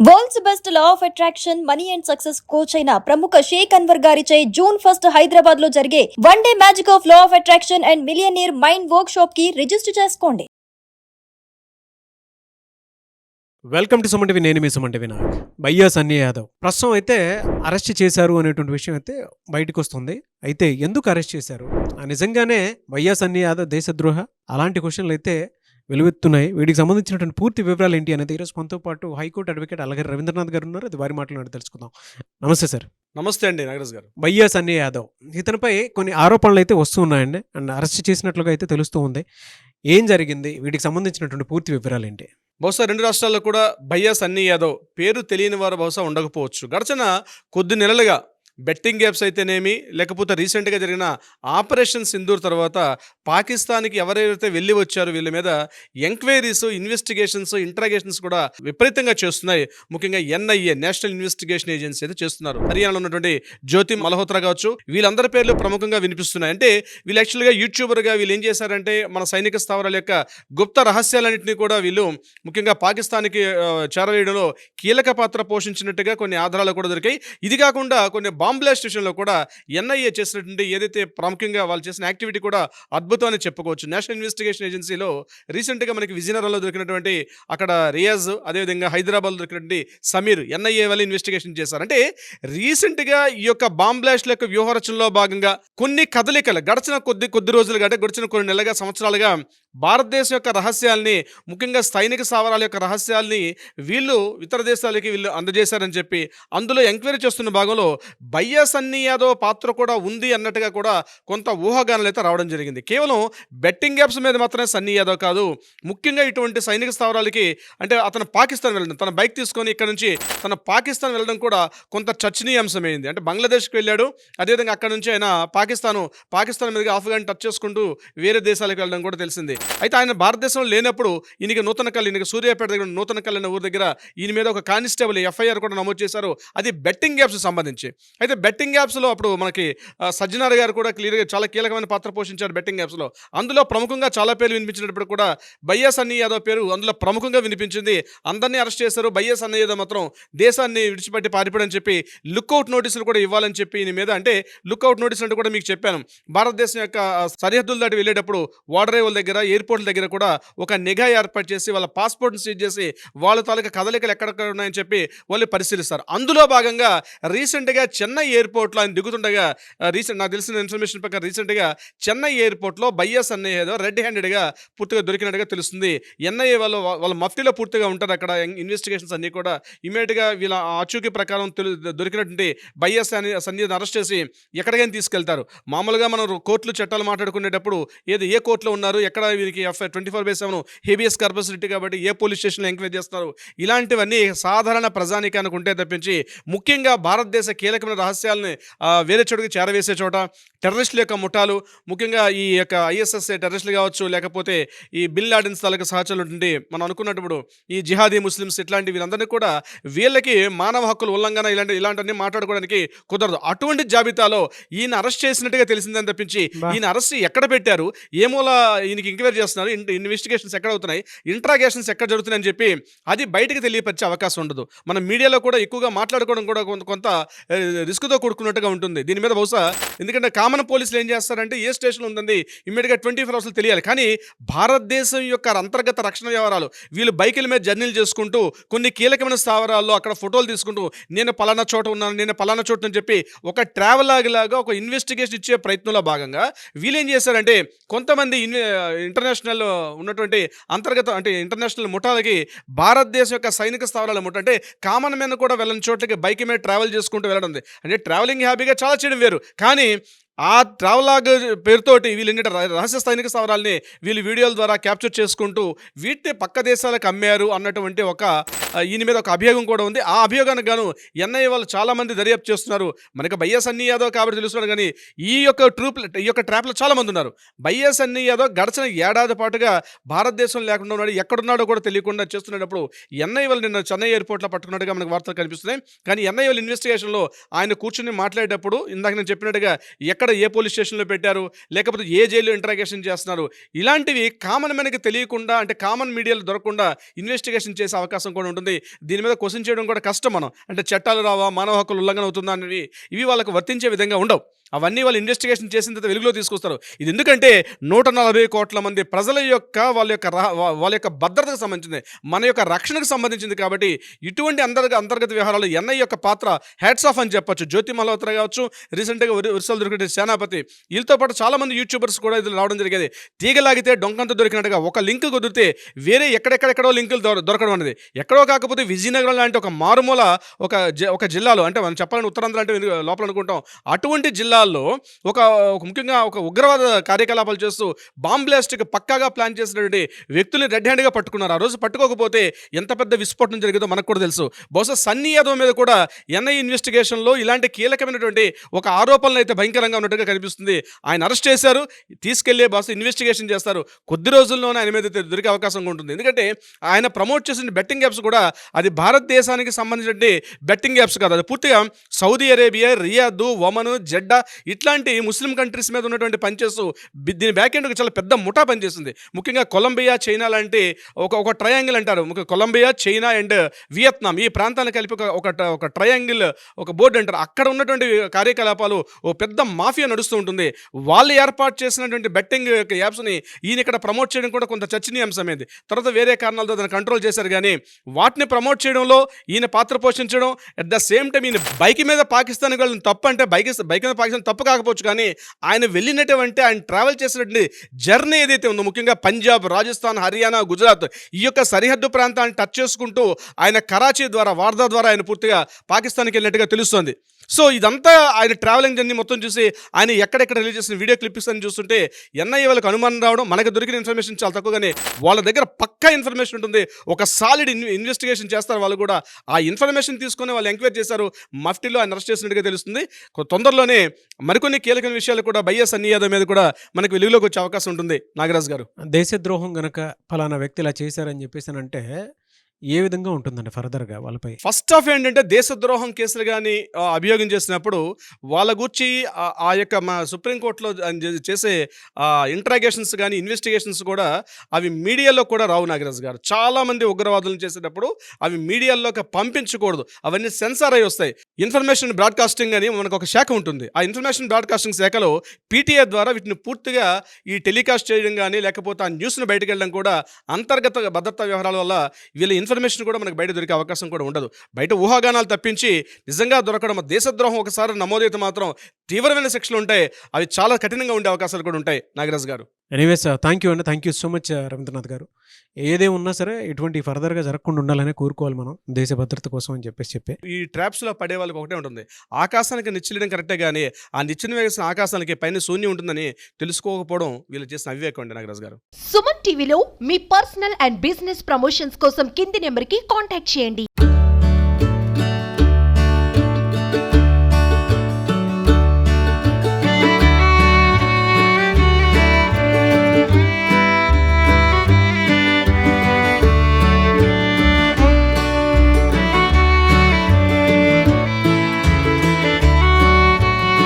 World's best law of attraction money and success coach అయిన ప్రముఖ షేక్ అన్వర్ గారిచే జూన్ 1 హైదరాబాద్ లో జరిగే one day magic of law of attraction and millionaire mind work shop కి register చేసుకోండి. Welcome to Suman TV. నేను మీ Suman TV Naik. భయ్యా సన్నీ యాదవ్ ప్రస్తుతం అయితే అరెస్ట్ చేశారు అనేటువంటి విషయం అయితే బయటకు వస్తుంది. అయితే ఎందుకు అరెస్ట్ చేశారు, నిజంగానే భయ్యా సన్నీ యాదవ్ దేశద్రోహ, అలాంటి క్వశ్చన్లు అయితే వెలువెత్తున్నాయి. వీటికి సంబంధించినటువంటి పూర్తి వివరాలు ఏంటి అనేది ఈరోజు మనతో పాటు హైకోర్టు అడ్వకేట్ అలగర్ రవీంద్రనాథ్ గారు ఉన్నారు. అది వారి మాటలు తెలుసుకుందాం. నమస్తే సార్. నమస్తే అండి నాగరాజ్ గారు. భయ్యా సన్నీ యాదవ్ ఇతనిపై కొన్ని ఆరోపణలు అయితే వస్తూ ఉన్నాయండి, అండ్ అరెస్ట్ చేసినట్లుగా అయితే తెలుస్తూ ఉంది. ఏం జరిగింది, వీటికి సంబంధించినటువంటి పూర్తి వివరాలు ఏంటి? బహుశా రెండు రాష్ట్రాల్లో కూడా భయ్యా సన్నీ యాదవ్ పేరు తెలియని వారు బహుశా ఉండకపోవచ్చు. గడిచిన కొద్ది నెలలుగా బెట్టింగ్ యాప్స్ అయితేనేమి, లేకపోతే రీసెంట్గా జరిగిన ఆపరేషన్ సింధూర్ తర్వాత పాకిస్తాన్కి ఎవరైతే వెళ్ళి వచ్చారో వీళ్ళ మీద ఎంక్వైరీస్, ఇన్వెస్టిగేషన్స్, ఇంట్రాగేషన్స్ కూడా విపరీతంగా చేస్తున్నాయి. ముఖ్యంగా ఎన్ఐఏ, నేషనల్ ఇన్వెస్టిగేషన్ ఏజెన్సీ అయితే చేస్తున్నారు. హర్యానాలో ఉన్నటువంటి జ్యోతి మల్హోత్రా కావచ్చు, వీళ్ళందరి పేర్లు ప్రముఖంగా వినిపిస్తున్నాయి. అంటే వీళ్ళు యాక్చువల్గా యూట్యూబర్గా వీళ్ళు ఏం చేశారంటే మన సైనిక స్థావరాల యొక్క గుప్త రహస్యాలన్నింటినీ కూడా వీళ్ళు ముఖ్యంగా పాకిస్తాన్కి చేరవేయడంలో కీలక పాత్ర పోషించినట్టుగా కొన్ని ఆధారాలు కూడా దొరికాయి. ఇది కాకుండా కొన్ని బాంబ్ బ్లాస్ట్ విషయంలో కూడా ఎన్ఐఏ చేసినటువంటి ఏదైతే ప్రాముఖ్యంగా వాళ్ళు చేసిన యాక్టివిటీ కూడా అద్భుతం అని చెప్పుకోవచ్చు. నేషనల్ ఇన్వెస్టిగేషన్ ఏజెన్సీలో రీసెంట్గా మనకి విజయనగరంలో దొరికినటువంటి అక్కడ రియాజ్, అదేవిధంగా హైదరాబాద్లో దొరికినటువంటి సమీర్ ఎన్ఐఏ వాళ్ళు ఇన్వెస్టిగేషన్ చేశారు. అంటే రీసెంట్గా ఈ యొక్క బాంబ్ బ్లాస్ట్ల యొక్క వ్యూహరచనలో భాగంగా కొన్ని కదలికలు గడిచిన కొద్ది రోజులుగా, అంటే గడిచిన కొన్ని నెలలుగా, సంవత్సరాలుగా భారతదేశం యొక్క రహస్యాల్ని, ముఖ్యంగా సైనిక స్థావరాల యొక్క రహస్యాల్ని వీళ్ళు ఇతర దేశాలకి వీళ్ళు అందజేశారని చెప్పి అందులో ఎంక్వైరీ చేస్తున్న భాగంలో భయ్యా సన్నీ యాదవ్ పాత్ర కూడా ఉంది అన్నట్టుగా కూడా కొంత ఊహాగానాలు అయితే రావడం జరిగింది. కేవలం బెట్టింగ్ యాప్స్ మీద మాత్రమే సన్నీ యాదవ్ కాదు, ముఖ్యంగా ఇటువంటి సైనిక స్థావరాలకి, అంటే అతను పాకిస్తాన్ వెళ్ళడం, తన బైక్ తీసుకొని ఇక్కడ నుంచి తన పాకిస్తాన్ వెళ్ళడం కూడా కొంత చర్చనీయాంశమైంది. అంటే బంగ్లాదేశ్కి వెళ్ళాడు, అదేవిధంగా అక్కడ నుంచి ఆయన పాకిస్తాన్ మీదుగా ఆఫ్ఘన్ టచ్ చేసుకుంటూ వేరే దేశాలకు వెళ్ళడం కూడా తెలిసింది. అయితే ఆయన భారతదేశంలో లేనప్పుడు ఈయనకి సూర్యాపేట దగ్గర నూతనకల్ అనే ఊరి దగ్గర ఈయన మీద ఒక కానిస్టేబుల్ ఎఫ్ఐఆర్ కూడా నమోదు చేశారు. అది బెట్టింగ్ యాప్స్ సంబంధించి. అయితే బెట్టింగ్ యాప్స్లో అప్పుడు మనకి సజ్జనార్ గారు కూడా క్లియర్గా చాలా కీలకమైన పాత్ర పోషించారు బెట్టింగ్ యాప్స్లో. అందులో ప్రముఖంగా చాలా పేర్లు వినిపించినప్పుడు కూడా భయ్యా సన్నీ యాదవ్ పేరు అందులో ప్రముఖంగా వినిపించింది. అందరినీ అరెస్ట్ చేశారు. భయ్యా సన్నీ యాదవ్ మాత్రం దేశాన్ని విడిచిపెట్టి పారిపోయాడని చెప్పి లుక్అవుట్ నోటీసులు కూడా ఇవ్వాలని చెప్పి ఈయన మీద, అంటే లుక్అవుట్ నోటీసులు అంటే కూడా మీకు చెప్పాను, భారతదేశం యొక్క సరిహద్దుల దాటి వెళ్ళేటప్పుడు ఓడరేవుల దగ్గర, ఎయిర్పోర్ట్ల దగ్గర కూడా ఒక నిఘా ఏర్పాటు చేసి వాళ్ళ పాస్పోర్ట్ని సీజ్ చేసి వాళ్ళ తాలూకా కదలికలు ఎక్కడెక్కడ ఉన్నాయని చెప్పి వాళ్ళు పరిశీలిస్తారు. అందులో భాగంగా రీసెంట్గా చెన్నై ఎయిర్పోర్ట్లో ఆయన దిగుతుండగా, నాకు తెలిసిన ఇన్ఫర్మేషన్ ప్రకారం రీసెంట్గా చెన్నై ఎయిర్పోర్ట్లో భయ్యా సన్నీ యాదవ్ రెడ్ హ్యాండెడ్గా పూర్తిగా దొరికినట్టుగా తెలుస్తుంది. ఎన్ఐఏ వాళ్ళ మఫ్టీలో పూర్తిగా ఉంటారు అక్కడ. ఇన్వెస్టిగేషన్స్ అన్నీ కూడా ఇమీడియట్గా వీళ్ళ ఆచూకీ ప్రకారం దొరికినటువంటి భయ్యా సన్నీ అరెస్ట్ చేసి ఎక్కడికైనా తీసుకెళ్తారు. మామూలుగా మనం కోర్టులు చట్టాలు మాట్లాడుకునేటప్పుడు ఏ కోర్టులో ఉన్నారు, ఎక్కడ వీరికి 24/7 హేబియస్ కార్పస్ రిట్ కాబట్టి ఏ పోలీస్ స్టేషన్లో ఎంక్వైరీ చేస్తారు, ఇలాంటివన్నీ సాధారణ ప్రజానీకానికి ఉంటే తప్పించి ముఖ్యంగా భారతదేశ కీలకమైన రహస్యాలని వేరే చోటుకి చేరవేసే చోట టెర్రరిస్టుల యొక్క ముఠాలు, ముఖ్యంగా ఈ యొక్క ఐఎస్ఎస్ టెర్రరిస్టులు కావచ్చు, లేకపోతే ఈ బిన్ లాడెన్స్ తాలూకా సహచరులు ఉంటుంది, మనం అనుకున్నప్పుడు ఈ జిహాదీ ముస్లిమ్స్, ఇట్లాంటి వీళ్ళందరినీ కూడా వీళ్ళకి మానవ హక్కుల ఉల్లంఘన ఇలాంటివన్నీ మాట్లాడుకోవడానికి కుదరదు. అటువంటి జాబితాలో ఈయన అరెస్ట్ చేసినట్టుగా తెలిసిందని తప్పించి ఈయన అరెస్ట్ ఎక్కడ పెట్టారు, ఏ మూల ఈయనకి ఎంక్వైరీ చేస్తున్నారు, ఇన్వెస్టిగేషన్స్ ఎక్కడ అవుతున్నాయి, ఇంట్రాగేషన్స్ ఎక్కడ జరుగుతున్నాయని చెప్పి అది బయటకు తెలియపరిచే అవకాశం ఉండదు. మన మీడియాలో కూడా ఎక్కువగా మాట్లాడుకోవడం కూడా కొంత రిస్క్తో కూడుకున్నట్టుగా ఉంటుంది దీని మీద. బహుశా ఎందుకంటే కామన్ పోలీసులు ఏం చేస్తారంటే ఏ స్టేషన్ ఉందండి ఇమ్మీడియట్గా 24 అవర్స్ తెలియాలి. కానీ భారతదేశం యొక్క అంతర్గత రక్షణ వ్యవహారాలు వీళ్ళు బైకుల మీద జర్నీలు చేసుకుంటూ కొన్ని కీలకమైన స్థావరాల్లో అక్కడ ఫోటోలు తీసుకుంటూ నేను పలానా చోట ఉన్నాను, నేను పలానా చోట అని చెప్పి ఒక ట్రావెల్ లాగా ఒక ఇన్వెస్టిగేషన్ ఇచ్చే ప్రయత్నంలో భాగంగా వీళ్ళు ఏం చేశారంటే కొంతమంది ఇంటర్నేషనల్ ఉన్నటువంటి అంతర్గత, అంటే ఇంటర్నేషనల్ ముఠాలకి భారతదేశం యొక్క సైనిక స్థావరాల ముఠ, అంటే కామన్ మ్యాన్ కూడా వెళ్ళని చోట్లకి బైక్ మీద ట్రావెల్ చేసుకుంటూ వెళ్ళడం. అంటే ట్రావెలింగ్ హ్యాబీగా చాలా చేయడం వేరు, కానీ ఆ ట్రావెలాగ్ పేరుతోటి వీళ్ళు ఏంటంటే రహస్య సైనిక స్థావరాల్ని వీళ్ళు వీడియోల ద్వారా క్యాప్చర్ చేసుకుంటూ వీటిని పక్క దేశాలకు అమ్మారు అన్నటువంటి ఈయన మీద ఒక అభియోగం కూడా ఉంది. ఆ అభియోగానికి గాను ఎన్ఐఏ వాళ్ళు చాలామంది దర్యాప్తు చేస్తున్నారు. మనకి భయ్యా సన్నీ యాదవ్ కాబట్టి తెలుస్తున్నాడు, కానీ ఈ యొక్క ట్రాప్లో చాలామంది ఉన్నారు. భయ్యా సన్నీ యాదవ్ గడిచిన ఏడాది పాటుగా భారతదేశం లేకుండా ఉన్నాడు, ఎక్కడున్నాడో కూడా తెలియకుండా చేస్తున్నప్పుడు ఎన్ఐఏ వాళ్ళు నిన్న చెన్నై ఎయిర్పోర్ట్లో పట్టుకున్నట్టుగా మనకు వార్తలు కనిపిస్తున్నాయి. కానీ ఎన్ఐఏ వాళ్ళ ఇన్వెస్టిగేషన్లో ఆయన కూర్చుని మాట్లాడేటప్పుడు ఇందాక నేను చెప్పినట్టుగా ఎక్కడ ఏ పోలీస్ స్టేషన్లో పెట్టారు, లేకపోతే ఏ జైల్లో ఇంట్రాగేషన్ చేస్తున్నారు, ఇలాంటివి కామన్ మనకి తెలియకుండా, అంటే కామన్ మీడియాలో దొరకకుండా ఇన్వెస్టిగేషన్ చేసే అవకాశం కూడా ఉంటుంది. దీని మీద క్వశ్చన్ చేయడం కూడా కష్టం. మనం అంటే చట్టాలు రావా, మానవ హక్కులు ఉల్లంఘన అవుతుందా అనేవి ఇవి వాళ్ళకు వర్తించే విధంగా ఉండవు. అవన్నీ వాళ్ళు ఇన్వెస్టిగేషన్ చేసిన తర్వాత వెలుగులో తీసుకొస్తారు. ఇది ఎందుకంటే 140 కోట్ల మంది ప్రజల యొక్క వాళ్ళ యొక్క భద్రతకు సంబంధించింది, మన యొక్క రక్షణకు సంబంధించింది. కాబట్టి ఇటువంటి అంతర్గత వ్యవహారాలు ఎన్ఐ యొక్క పాత్ర హ్యాట్స్ ఆఫ్ అని చెప్పొచ్చు. జ్యోతి మల్హోత్రా కావచ్చు, రీసెంట్గా ఉర్సల్ దొరికిన సేనాపతి, వీళ్ళతో పాటు చాలామంది యూట్యూబర్స్ కూడా ఇది రావడం జరిగేది. తీగలాగితే డొంకంత దొరికినట్టుగా ఒక లింక్ కుదిరితే వేరే ఎక్కడెక్కడెక్కడో లింకులు దొరకడం అనేది. ఎక్కడో కాకపోతే విజయనగరం లాంటి ఒక మారుమూల ఒక జిల్లాలో, అంటే మనం చెప్పాలని ఉత్తరాంధ్ర అంటే లోపల అనుకుంటాం, అటువంటి జిల్లాల్లో ఒక ముఖ్యంగా ఒక ఉగ్రవాద కార్యకలాపాలు చేస్తూ బాంబ్ బ్లాస్ట్కి పక్కాగా ప్లాన్ చేసినటువంటి వ్యక్తుల్ని రెడ్ హ్యాండ్గా పట్టుకున్నారు. ఆ రోజు పట్టుకోకపోతే ఎంత పెద్ద విస్ఫోటనం జరిగిందో మనకు కూడా తెలుసు. బహుశా సన్నీ యాదవ్ మీద కూడా ఎన్ఐ ఇన్వెస్టిగేషన్లో ఇలాంటి కీలకమైనటువంటి ఒక ఆరోపణలు అయితే భయంకరంగా ఉన్నట్టుగా కనిపిస్తుంది. ఆయన అరెస్ట్ చేశారు, తీసుకెళ్లే బహుశా ఇన్వెస్టిగేషన్ చేస్తారు. కొద్ది రోజుల్లోనే ఆయన మీద దొరికే అవకాశం ఉంటుంది. ఎందుకంటే ఆయన ప్రమోట్ చేసిన బెట్టింగ్ యాప్స్ కూడా అది భారతదేశానికి సంబంధించిన బెట్టింగ్ యాప్స్ కాదు. అది పూర్తిగా Saudi Arabia, Riyadh, Oman, Jeddah ఇట్లాంటి ముస్లిం కంట్రీస్ మీద ఉన్నటువంటి పనిచేస్తూ దీని బ్యాక్ ఎండ్ చాలా పెద్ద ముఠా పనిచేస్తుంది. ముఖ్యంగా కొలంబియా, చైనా లాంటి ఒక ట్రయాంగిల్ అంటారు. కొలంబియా, చైనా అండ్ వియత్నాం ఈ ప్రాంతాన్ని కలిపి ఒక ట్రయాంగిల్, ఒక బోర్డు అంటారు. అక్కడ ఉన్నటువంటి కార్యకలాపాలు ఓ పెద్ద మాఫియా నడుస్తూ ఉంటుంది. వాళ్ళు ఏర్పాటు చేసినటువంటి బెట్టింగ్ యాప్స్ని ఈయన ఇక్కడ ప్రమోట్ చేయడం కూడా కొంత చర్చనీయాంశమైంది. తర్వాత వేరే కారణాలతో దాన్ని కంట్రోల్ చేశారు. కానీ వాటిని ప్రమోట్ చేయడంలో ఈయన పాత్ర పోషించడం, అట్ ద సేమ్ టైం ఈయన బైక్ మీద పాకిస్తాన్కి వెళ్ళిన తప్పు అంటే బైక్ మీద పాకిస్తాన్ తప్పు కాకపోవచ్చు, కానీ ఆయన వెళ్ళినటువంటి ఆయన ట్రావెల్ చేసినటువంటి జర్నీ ఏదైతే ఉందో, ముఖ్యంగా పంజాబ్, రాజస్థాన్, హర్యానా, గుజరాత్ ఈ యొక్క సరిహద్దు ప్రాంతాన్ని టచ్ చేసుకుంటూ ఆయన కరాచీ ద్వారా, వార్దా ద్వారా ఆయన పూర్తిగా పాకిస్తాన్కి వెళ్ళినట్టుగా తెలుస్తోంది. సో ఇదంతా ఆయన ట్రావెలింగ్ జర్నీ మొత్తం చూసి ఆయన ఎక్కడెక్కడ రిలీజ్ చేసిన వీడియో క్లిప్స్ అని చూస్తుంటే ఎన్ఐఏ వాళ్ళకి అనుమానం రావడం, మనకు దొరికిన ఇన్ఫర్మేషన్ చాలా తక్కువగానే వాళ్ళ దగ్గర పక్కా ఇన్ఫర్మేషన్ ఉంటుంది. ఒక సాలిడ్ ఇన్వెస్టిగేషన్ చేస్తారు వాళ్ళు కూడా. ఆ ఇన్ఫర్మేషన్ తీసుకొని వాళ్ళు ఎంక్వైరీ చేశారు. మఫ్టీలో ఆయన అరెస్ట్ చేసినట్టుగా తెలుస్తుంది. తొందరలోనే మరికొన్ని కీలకమైన విషయాలు కూడా బయ్యా సన్నీ యాదవ్ మీద కూడా మనకు వెలుగులోకి వచ్చే అవకాశం ఉంటుంది. నాగరాజు గారు, దేశద్రోహం గనక ఫలానా వ్యక్తి ఇలా చేశారని చెప్పేసానంటే ఏ విధంగా ఉంటుందండి ఫర్దర్గా వాళ్ళపై? ఫస్ట్ ఆఫ్ ఏంటంటే దేశద్రోహం కేసులు కానీ అభియోగం చేసినప్పుడు వాళ్ళ గురించి ఆ యొక్క మా సుప్రీంకోర్టులో చేసే ఇంట్రాగేషన్స్ కానీ ఇన్వెస్టిగేషన్స్ కూడా అవి మీడియాలో కూడా రావు. నాగరాజు గారు, చాలామంది ఉగ్రవాదులను చేసేటప్పుడు అవి మీడియాలోకి పంపించకూడదు. అవన్నీ సెన్సార్ అయి వస్తాయి. ఇన్ఫర్మేషన్ బ్రాడ్కాస్టింగ్ అని మనకు ఒక శాఖ ఉంటుంది. ఆ ఇన్ఫర్మేషన్ బ్రాడ్కాస్టింగ్ శాఖలో పీటీఐ ద్వారా వీటిని పూర్తిగా ఈ టెలికాస్ట్ చేయడం కానీ, లేకపోతే ఆ న్యూస్ను బయటకు వెళ్ళడం కూడా అంతర్గత భద్రతా వ్యవహారాల వల్ల వీళ్ళ ఇన్ఫర్మేషన్ కూడా మనకు బయట దొరికే అవకాశం కూడా ఉండదు. బయట ఊహాగానాలు తప్పించి నిజంగా దొరకడం, దేశద్రోహం ఒకసారి నమోదైతే మాత్రం తీవ్రమైన శిక్షలు ఉంటాయి. అవి చాలా కఠినంగా ఉండే అవకాశాలు కూడా ఉంటాయి. Nagaraju garu, anyways thank you అండి. Thank you so much Ravindranath garu. ఏదే ఉన్నా సరే ఇటువంటి ఫర్దర్గా జరగకుండా ఉండాలనే కోరుకోవాలి మనం, దేశ భద్రత కోసం అని చెప్పి ఈ ట్రాప్స్లో పడే వాళ్ళకి ఒకటే ఉంటుంది, ఆకాశానికి నిచ్చిలడం కరెక్టే కానీ ఆ నిచ్చిన వేసిన ఆకాశానికి పైన శూన్యం ఉంటుందని తెలుసుకోకపోవడం వీళ్ళు చేసిన అవివేకం అండి. నాగరాజు గారు, సుమన్ టీవీలో మీ పర్సనల్ అండ్ బిజినెస్ ప్రమోషన్స్ కోసం కింది నెంబర్కి కాంటాక్ట్ చేయండి.